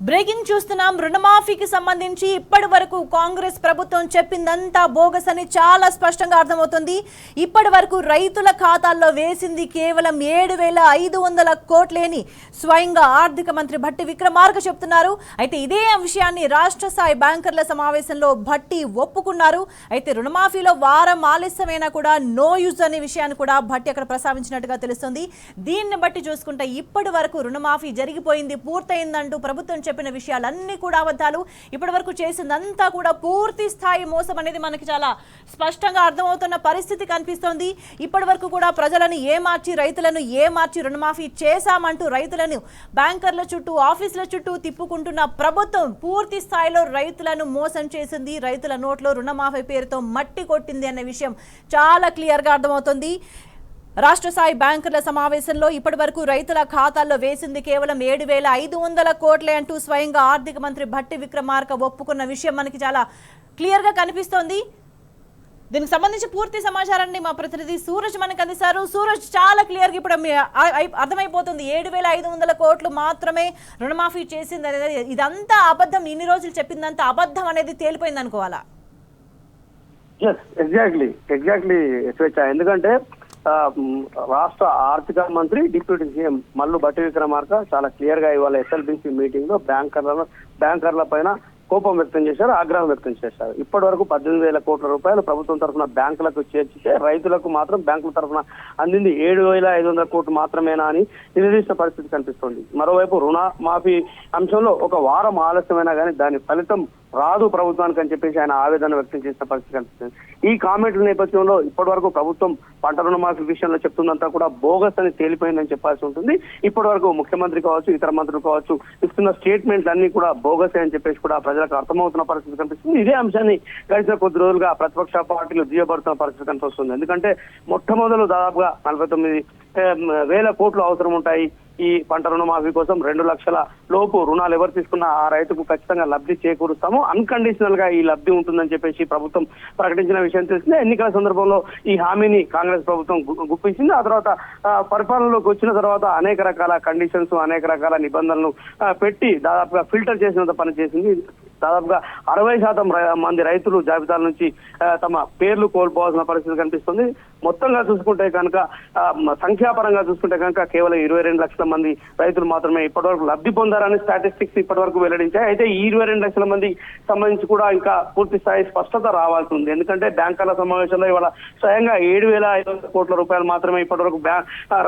Breaking చూస్తున్నాం. రుణమాఫీకి సంబంధించి ఇప్పటి వరకు కాంగ్రెస్ ప్రభుత్వం చెప్పిందంతా బోగస్ అని చాలా స్పష్టంగా అర్థమవుతుంది. ఇప్పటి వరకు రైతుల ఖాతాల్లో వేసింది కేవలం 7,500 కోట్లేని స్వయంగా ఆర్థిక మంత్రి భట్టి విక్రమార్క చెప్తున్నారు. అయితే ఇదే విషయాన్ని రాష్ట్ర స్థాయి బ్యాంకర్ల సమావేశంలో భట్టి ఒప్పుకున్నారు. అయితే రుణమాఫీలో వారం ఆలస్యమైనా కూడా నో యూజ్ అనే విషయాన్ని కూడా భట్టి అక్కడ ప్రస్తావించినట్టుగా తెలుస్తుంది. దీన్ని బట్టి చూసుకుంటే ఇప్పటి వరకు రుణమాఫీ జరిగిపోయింది, పూర్తయిందంటూ ప్రభుత్వం చెప్పిన విషయాలన్నీ కూడా అబద్ధాలు. ఇప్పటి వరకు చేసిందంతా కూడా పూర్తి స్థాయి మోసం అనేది మనకి చాలా స్పష్టంగా అర్థమవుతున్న పరిస్థితి కనిపిస్తోంది. ఇప్పటి వరకు కూడా ప్రజలను ఏమార్చి రైతులను ఏమార్చి రుణమాఫీ చేశామంటూ రైతులను బ్యాంకర్ల చుట్టూ ఆఫీసుల చుట్టూ తిప్పుకుంటున్న ప్రభుత్వం పూర్తి స్థాయిలో రైతులను మోసం చేసింది, రైతుల నోట్లో రుణమాఫీ పేరుతో మట్టి కొట్టింది అనే విషయం చాలా క్లియర్గా అర్థమవుతుంది. రాష్ట్ర స్థాయి బ్యాంకర్ల సమావేశంలో ఇప్పటి వరకు రైతుల ఖాతాల్లో వేసింది కేవలం 7,500 కోట్లే అంటూ స్వయంగా ఆర్థిక మంత్రి భట్టి విక్రమార్క ఒప్పుకున్న విషయం మనకి చాలా క్లియర్గా కనిపిస్తోంది. దీనికి సంబంధించి పూర్తి సమాచారాన్ని మా ప్రతినిధి సూరజ్ మనకు అందిస్తారు. సూరజ్, చాలా క్లియర్గా ఇప్పుడు అర్థమైపోతుంది 7,500 కోట్లు మాత్రమే రుణమాఫీ చేసింది అనేది. ఇదంతా అబద్ధం, ఇన్ని రోజులు చెప్పిందంతా అబద్ధం అనేది తేలిపోయింది అనుకోవాలా? ఎగ్జాక్ట్లీ స్వేచ్ఛ. ఎందుకంటే రాష్ట్ర ఆర్థిక మంత్రి డిప్యూటీ సీఎం మల్లు భట్టి విక్రమార్క చాలా క్లియర్ గా ఇవాళ ఎస్ఎల్బిసి మీటింగ్ లో బ్యాంకర్ల పైన కోపం వ్యక్తం చేశారు, ఆగ్రహం వ్యక్తం చేశారు. ఇప్పటి వరకు 18,000 కోట్ల రూపాయలు ప్రభుత్వం తరఫున బ్యాంకులకు చేర్చితే రైతులకు మాత్రం బ్యాంకుల తరఫున అందింది 7,500 కోట్లు మాత్రమేనా అని నిలదీసిన పరిస్థితి కనిపిస్తోంది. మరోవైపు రుణమాఫీ అంశంలో ఒక వారం ఆలస్యమైనా కానీ దాని ఫలితం రాదు ప్రభుత్వానికి అని చెప్పేసి ఆయన ఆవేదన వ్యక్తం చేసిన పరిస్థితి కనిపిస్తుంది. ఈ కామెంట్ల నేపథ్యంలో ఇప్పటి వరకు ప్రభుత్వం పంట రుణమాఫీ విషయంలో చెప్తుందంతా కూడా బోగస్ అని తేలిపోయిందని చెప్పాల్సి ఉంటుంది. ఇప్పటి వరకు ముఖ్యమంత్రి కావచ్చు, ఇతర మంత్రులు కావచ్చు ఇస్తున్న స్టేట్మెంట్స్ అన్ని కూడా బోగస్ అని చెప్పేసి కూడా ప్రజలకు అర్థమవుతున్న పరిస్థితి కనిపిస్తుంది. ఇదే అంశాన్ని గడిచిన కొద్ది రోజులుగా ప్రతిపక్ష పార్టీలు దుయ్యబడుతున్న పరిస్థితి కనిపిస్తుంది. ఎందుకంటే మొట్టమొదలు దాదాపుగా 49,000 కోట్లు అవసరం ఉంటాయి ఈ పంట రుణమాఫీ కోసం. 2 లక్షల లోపు రుణాలు ఎవరు తీసుకున్నా ఆ రైతుకు ఖచ్చితంగా లబ్ధి చేకూరుస్తాము, అన్కండిషనల్ గా ఈ లబ్ధి ఉంటుందని చెప్పేసి ప్రభుత్వం ప్రకటించిన విషయం తెలిసిందే. ఎన్నికల సందర్భంలో ఈ హామీని కాంగ్రెస్ ప్రభుత్వం గుప్పించింది. ఆ తర్వాత పరిపాలనలోకి వచ్చిన తర్వాత అనేక రకాల కండిషన్స్, అనేక రకాల నిబంధనలు పెట్టి దాదాపుగా ఫిల్టర్ చేసినంత పని చేసింది. దాదాపుగా 60% మంది రైతులు జాబితాల నుంచి తమ పేర్లు కోల్పోవాల్సిన పరిస్థితి కనిపిస్తుంది. మొత్తంగా చూసుకుంటే కనుక సంఖ్యాపరంగా చూసుకుంటే కనుక కేవలం 22 లక్షల మంది రైతులు మాత్రమే ఇప్పటివరకు లబ్ధి పొందారని స్టాటిస్టిక్స్ ఇప్పటి వరకు వెల్లడించాయి. అయితే ఈ 22 లక్షల మంది సంబంధించి కూడా ఇంకా పూర్తి స్థాయి స్పష్టత రావాల్సి ఉంది. ఎందుకంటే బ్యాంకర్ల సమావేశంలో ఇవాళ స్వయంగా 7,500 కోట్ల రూపాయలు మాత్రమే ఇప్పటివరకు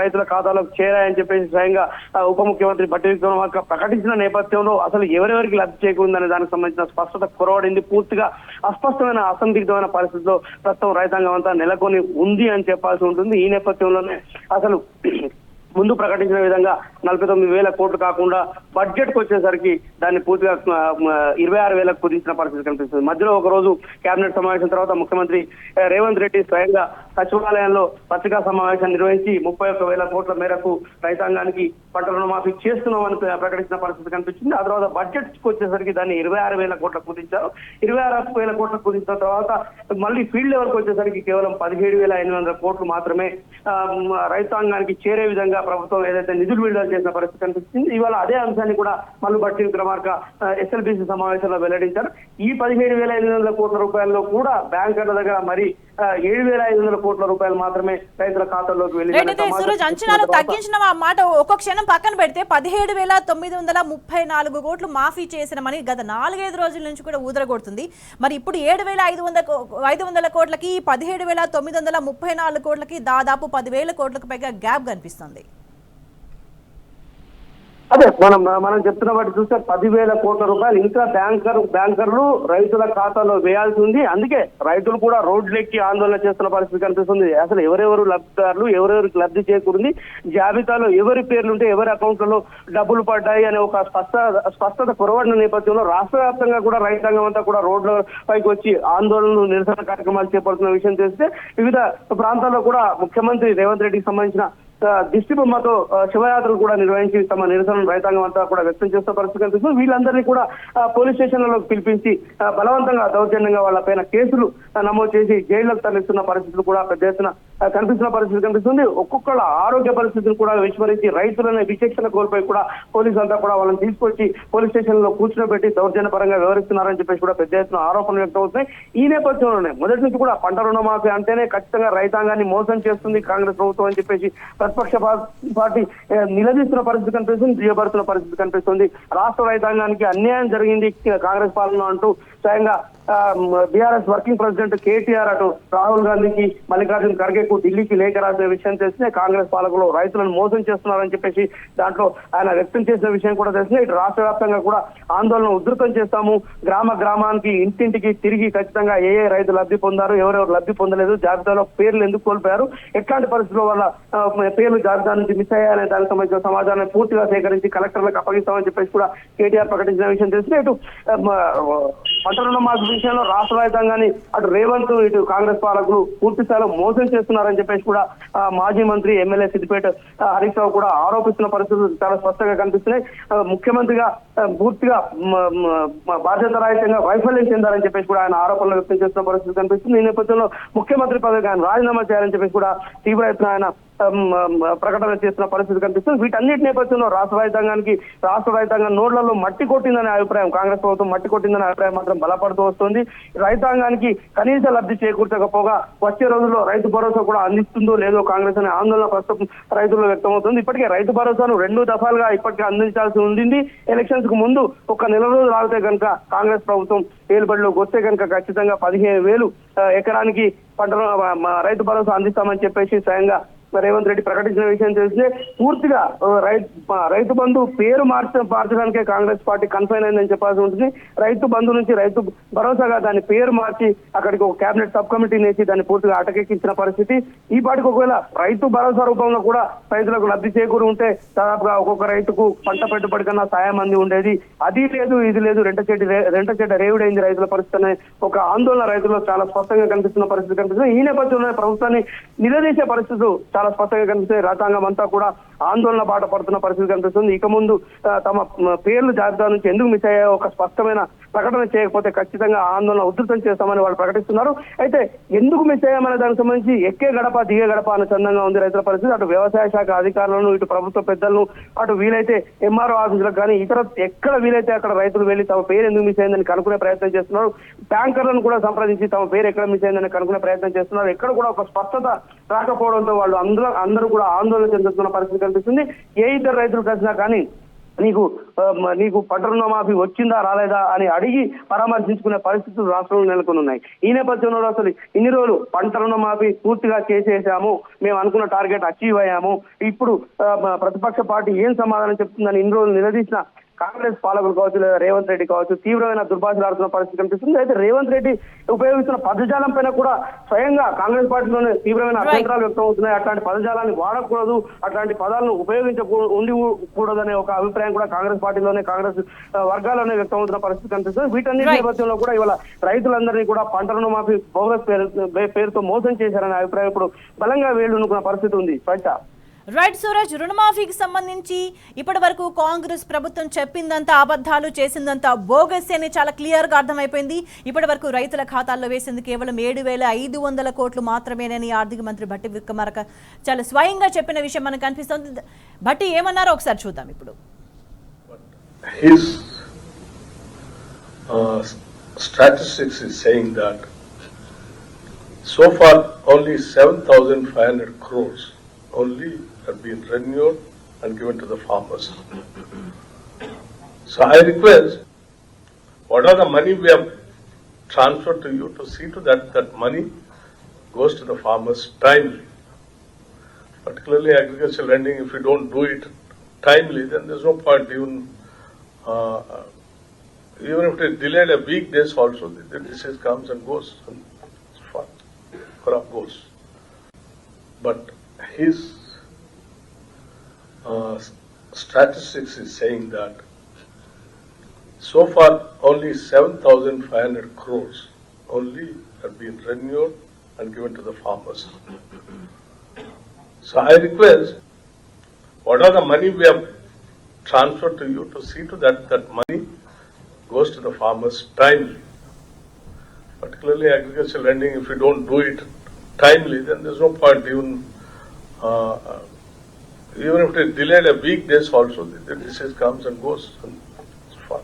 రైతుల ఖాతాలోకి చేరాయని చెప్పేసి స్వయంగా ఉప ముఖ్యమంత్రి భట్టి విక్రమార్క ప్రకటించిన నేపథ్యంలో అసలు ఎవరెవరికి లబ్ధి చేకూరిందనే దానికి సంబంధించిన స్పష్టత కొరవడింది. పూర్తిగా అస్పష్టమైన అసందిగ్ధమైన పరిస్థితిలో ప్రస్తుతం రైతాంగం అంతా నెలకొని ఉంది అని చెప్పాల్సి ఉంటుంది. ఈ నేపథ్యంలోనే అసలు ముందు ప్రకటించిన విధంగా 49,000 కోట్లు కాకుండా బడ్జెట్ కు వచ్చేసరికి దాన్ని పూర్తిగా 26,000కు కుదించిన పరిస్థితి కనిపిస్తుంది. మధ్యలో ఒక రోజు కేబినెట్ సమావేశం తర్వాత ముఖ్యమంత్రి రేవంత్ రెడ్డి స్వయంగా సచివాలయంలో పత్రికా సమావేశం నిర్వహించి 31,000 కోట్ల మేరకు రైతాంగానికి పంట రుణమాఫీ చేస్తున్నామని ప్రకటించిన పరిస్థితి కనిపించింది. ఆ తర్వాత బడ్జెట్ కు వచ్చేసరికి దాన్ని 26,000 కోట్లకు కుదించారు. 26,000 కోట్లకు కుదించిన తర్వాత మళ్ళీ ఫీల్డ్ లెవెల్ కు వచ్చేసరికి కేవలం 17,800 కోట్లు మాత్రమే రైతాంగానికి చేరే విధంగా ప్రభుత్వం ఏదైతే నిధులు విడుదల చేసిన పరిస్థితి కనిపిస్తుంది. ఇవాళ అదే అంశాన్ని కూడా మల్లు భట్టి విక్రమార్క ఎస్ఎల్బిసి సమావేశంలో వెల్లడించారు. ఈ 17,800 కోట్ల రూపాయల్లో కూడా బ్యాంకర్ల దగ్గర మరి 7,500 కోట్ల రూపాయలు మాత్రమే రైతుల ఖాతాల్లోకి వెళ్ళి అంచనాలు తగ్గించిన మాట ఒక క్షణం పక్కన పెడితే 17,934 కోట్లు మాఫీ చేసినమని గత 4-5 రోజుల నుంచి కూడా ఊదరగొడుతుంది. మరి ఇప్పుడు 7,500 కోట్లకి 17,934 కోట్లకి దాదాపు 10,000 కోట్లకు పైగా గ్యాప్ కనిపిస్తుంది. అదే మనం చెప్తున్న వాటి చూస్తే 10,000 కోట్ల రూపాయలు ఇంకా బ్యాంకర్లు రైతుల ఖాతాలో వేయాల్సి ఉంది. అందుకే రైతులు కూడా రోడ్లెక్కి ఆందోళన చేస్తున్న పరిస్థితి కనిపిస్తుంది. అసలు ఎవరెవరు లబ్ధిదారులు, ఎవరెవరికి లబ్ధి చేకూరింది, జాబితాలో ఎవరి పేర్లు ఉంటే ఎవరి అకౌంట్లలో డబ్బులు పడ్డాయి అనే ఒక స్పష్టత కొరవడిన నేపథ్యంలో రాష్ట్ర వ్యాప్తంగా కూడా రైతాంగం అంతా కూడా రోడ్ల పైకి వచ్చి ఆందోళనలు, నిరసన కార్యక్రమాలు చేపడుతున్న విషయం తెలిస్తే వివిధ ప్రాంతాల్లో కూడా ముఖ్యమంత్రి రేవంత్ రెడ్డికి సంబంధించిన దిష్టి బొమ్మతో శివయాత్రలు కూడా నిర్వహించి తమ నిరసనను రైతాంగం అంతా కూడా వ్యక్తం చేస్తున్న పరిస్థితి కనిపిస్తుంది. వీళ్ళందరినీ కూడా పోలీస్ స్టేషన్లలో పిలిపించి బలవంతంగా దౌర్జన్యంగా వాళ్ళ పైన కేసులు నమోదు చేసి జైళ్లకు తరలిస్తున్న పరిస్థితులు కూడా పెద్ద ఎత్తున కనిపిస్తున్న పరిస్థితి కనిపిస్తుంది. ఒక్కొక్కళ్ళ ఆరోగ్య పరిస్థితిని కూడా విస్మరించి రైతులనే విచక్షణ కోల్పోయి కూడా పోలీసులు అంతా కూడా వాళ్ళని తీసుకొచ్చి పోలీస్ స్టేషన్ లో కూర్చోబెట్టి దౌర్జన్యపరంగా వ్యవహరిస్తున్నారని చెప్పేసి కూడా పెద్ద ఎత్తున ఆరోపణలు వ్యక్తం అవుతున్నాయి. ఈ నేపథ్యంలోనే మొదటి నుంచి కూడా పంట రుణమాఫీ అంటేనే ఖచ్చితంగా రైతాంగాన్ని మోసం చేస్తుంది కాంగ్రెస్ ప్రభుత్వం అని చెప్పేసి ప్రతిపక్ష పార్టీ నిలదీస్తున్న పరిస్థితి కనిపిస్తుంది, దిగబడుతున్న పరిస్థితి కనిపిస్తుంది. రాష్ట్ర రైతాంగానికి అన్యాయం జరిగింది కాంగ్రెస్ పాలన అంటూ స్వయంగా బీఆర్ఎస్ వర్కింగ్ ప్రెసిడెంట్ కేటీఆర్ అటు రాహుల్ గాంధీకి మల్లికార్జున ఖర్గేకు ఢిల్లీకి లేఖ రాసిన విషయం తెలిసిన కాంగ్రెస్ పాలకులు రైతులను మోసం చేస్తున్నారని చెప్పేసి దాంట్లో ఆయన వ్యక్తం చేసిన విషయం కూడా తెలిసింది. ఇటు రాష్ట్ర వ్యాప్తంగా కూడా ఆందోళన ఉధృతం చేస్తాము, గ్రామానికి ఇంటింటికి తిరిగి ఖచ్చితంగా ఏ రైతు లబ్ధి పొందారు, ఎవరెవరు లబ్ధి పొందలేదు, జాబితాలో పేర్లు ఎందుకు కోల్పోయారు, ఎట్లాంటి పరిస్థితుల్లో వాళ్ళ పేర్లు జాబితా నుంచి మిస్ అయ్యాయనే దానికి సంబంధించిన సమాచారాన్ని పూర్తిగా సేకరించి కలెక్టర్లకు అప్పగిస్తామని చెప్పేసి కూడా కేటీఆర్ ప్రకటించిన విషయం తెలిసింది. ఇటు పంట రుణమాఫీ విషయంలో రాష్ట్ర రైతాంగాన్ని అటు రేవంత్ ఇటు కాంగ్రెస్ పాలకులు పూర్తి స్థాయిలో మోసం చేస్తున్నారని చెప్పేసి కూడా మాజీ మంత్రి ఎమ్మెల్యే సిద్దిపేట హరీష్ రావు కూడా ఆరోపిస్తున్న పరిస్థితులు చాలా స్పష్టంగా కనిపిస్తున్నాయి. ముఖ్యమంత్రిగా పూర్తిగా బాధ్యతారాహిత్యంగా వైఫల్యం చెందారని చెప్పేసి కూడా ఆయన ఆరోపణలు వ్యక్తం చేస్తున్న పరిస్థితి కనిపిస్తుంది. ఈ నేపథ్యంలో ముఖ్యమంత్రి పదవికి ఆయన రాజీనామా చేయాలని చెప్పేసి కూడా తీవ్ర ఎత్తున ఆయన ప్రకటన చేస్తున్న పరిస్థితి కనిపిస్తుంది. వీటన్నిటి నేపథ్యంలో రాష్ట్ర రైతాంగం నోళ్లలో మట్టి కొట్టిందనే అభిప్రాయం, కాంగ్రెస్ ప్రభుత్వం మట్టి కొట్టిందనే అభిప్రాయం మాత్రం బలపడుతూ వస్తుంది. రైతాంగానికి కనీస లబ్ధి చేకూర్చకపోగా వచ్చే రోజుల్లో రైతు భరోసా కూడా అందిస్తుందో లేదో కాంగ్రెస్ అనే ఆందోళన ప్రస్తుతం రైతుల్లో వ్యక్తమవుతుంది. ఇప్పటికే రైతు భరోసాను 2 దఫాలుగా ఇప్పటికే అందించాల్సి ఉంది. ఎలక్షన్స్ కు ముందు ఒక నెల రోజులు ఆగితే కనుక కాంగ్రెస్ ప్రభుత్వం ఏలుబడిలోకి వస్తే కనుక ఖచ్చితంగా 15,000 ఎకరానికి పంట రైతు భరోసా అందిస్తామని చెప్పేసి స్వయంగా రేవంత్ రెడ్డి ప్రకటించిన విషయం తెలిస్తే పూర్తిగా రైతు బంధు పేరు మార్చడానికే కాంగ్రెస్ పార్టీ కన్ఫైన్ అయిందని చెప్పాల్సి ఉంటుంది. రైతు బంధు నుంచి రైతు భరోసాగా దాని పేరు మార్చి అక్కడికి ఒక కేబినెట్ సబ్ కమిటీని వేసి దాన్ని పూర్తిగా అటకెక్కించిన పరిస్థితి. ఈ పాటికి ఒకవేళ రైతు భరోసా రూపంలో కూడా రైతులకు లబ్ధి చేకూరి ఉంటే దాదాపుగా ఒక్కొక్క రైతుకు పంట పెట్టుబడి కన్నా సాయం అంది ఉండేది. అది లేదు, ఇది లేదు, రెంట చెడ్డ రేవుడైంది రైతుల పరిస్థితి అనే ఒక ఆందోళన రైతుల్లో చాలా స్పష్టంగా కనిపిస్తున్న పరిస్థితి కనిపిస్తుంది. ఈ నేపథ్యంలో ప్రభుత్వాన్ని నిలదీసే పరిస్థితులు చాలా స్పష్టంగా కనిపిస్తాయి. రైతాంగం అంతా కూడా ఆందోళన బాట పడుతున్న పరిస్థితి కనిపిస్తుంది. ఇక ముందు తమ పేర్లు జాబితా నుంచి ఎందుకు మిస్ అయ్యాయో ఒక స్పష్టమైన ప్రకటన చేయకపోతే ఖచ్చితంగా ఆందోళన ఉధృతం చేస్తామని వాళ్ళు ప్రకటిస్తున్నారు. అయితే ఎందుకు మిస్ అయ్యామనే దానికి సంబంధించి ఎక్కే గడప దిగే గడప అనే చందంగా ఉంది రైతుల పరిస్థితి. అటు వ్యవసాయ శాఖ అధికారులను, ఇటు ప్రభుత్వ పెద్దలను, అటు వీలైతే ఎంఆర్ఓ ఆఫీసులకు కానీ ఇతర ఎక్కడ వీలైతే అక్కడ రైతులు వెళ్లి తమ పేరు ఎందుకు మిస్ అయిందని కనుక్కునే ప్రయత్నం చేస్తున్నారు. బ్యాంకర్లను కూడా సంప్రదించి తమ పేరు ఎక్కడ మిస్ అయిందని కనుక్కునే ప్రయత్నం చేస్తున్నారు. ఎక్కడ కూడా ఒక స్పష్టత రాకపోవడంతో వాళ్ళు అందరూ కూడా ఆందోళన చెందుతున్న పరిస్థితి కనిపిస్తుంది. ఏ ఇద్దరు రైతులు కలిసినా కానీ నీకు పంట రుణమాఫీ వచ్చిందా రాలేదా అని అడిగి పరామర్శించుకునే పరిస్థితులు రాష్ట్రంలో నెలకొని ఉన్నాయి. ఈ నేపథ్యంలో అసలు ఇన్ని రోజులు పంట రుణమాఫీ పూర్తిగా చేసేసాము, మేము అనుకున్న టార్గెట్ అచీవ్ అయ్యాము, ఇప్పుడు ప్రతిపక్ష పార్టీ ఏం సమాధానం చెప్తుందని ఇన్ని రోజులు నిలదీసిన కాంగ్రెస్ పాలకులు కావచ్చు లేదా రేవంత్ రెడ్డి కావచ్చు తీవ్రమైన దుర్భాషలాడుతున్న పరిస్థితి కనిపిస్తుంది. అయితే రేవంత్ రెడ్డి ఉపయోగిస్తున్న పదజాలం పైన కూడా స్వయంగా కాంగ్రెస్ పార్టీలోనే తీవ్రమైన అభ్యంతరాలు వ్యక్తం అవుతున్నాయి. అట్లాంటి పదజాలాన్ని వాడకూడదు, అట్లాంటి పదాలను ఉపయోగించకూడదనే ఒక అభిప్రాయం కూడా కాంగ్రెస్ పార్టీలోనే కాంగ్రెస్ వర్గాల్లోనే వ్యక్తం అవుతున్న పరిస్థితి కనిపిస్తుంది. వీటన్నిటి నేపథ్యంలో కూడా ఇవాళ రైతులందరినీ కూడా పంట రుణమాఫీ బోగస్ పేరుతో మోసం చేశారనే అభిప్రాయం ఇప్పుడు బలంగా వేళ్లునుకున్న పరిస్థితి ఉంది. రైట్ సూరజ్, రుణమాఫీకి సంబంధించి ఇప్పటి వరకు కాంగ్రెస్ ప్రభుత్వం చెప్పిందంతా అబద్ధాలు, చేసిందంతా బోగస్ అని చాలా క్లియర్ గా అర్థమైపోయింది. ఇప్పటి వరకు రైతుల ఖాతాల్లో వేసింది కేవలం 7,500 కోట్లు మాత్రమేనని ఆర్థిక మంత్రి భట్టి విక్రమార్క చాలా స్వయంగా చెప్పిన విషయం మనకు కనిపిస్తుంది. భట్టి ఏమన్నారో ఒకసారి చూద్దాం ఇప్పుడు. Statistics is saying that so far only 7,500 crores only have been renewed and given to the farmers. So I request, what are the money we have transferred to you, to see to that money goes to the farmers timely. Particularly agricultural lending, if you don't do it timely, then there's no point even if it is delayed a week days also, the disease comes and goes and crop goes. But his statistics is saying that so far only 7,500 crores only have been renewed and given to the farmers. So I request, what are the money we have transferred to you, to see to that money goes to the farmers timely. Particularly agricultural lending, if you don't do it timely, then there's no point even even if it is delayed a week, days also, the disease comes and goes. And it's fine.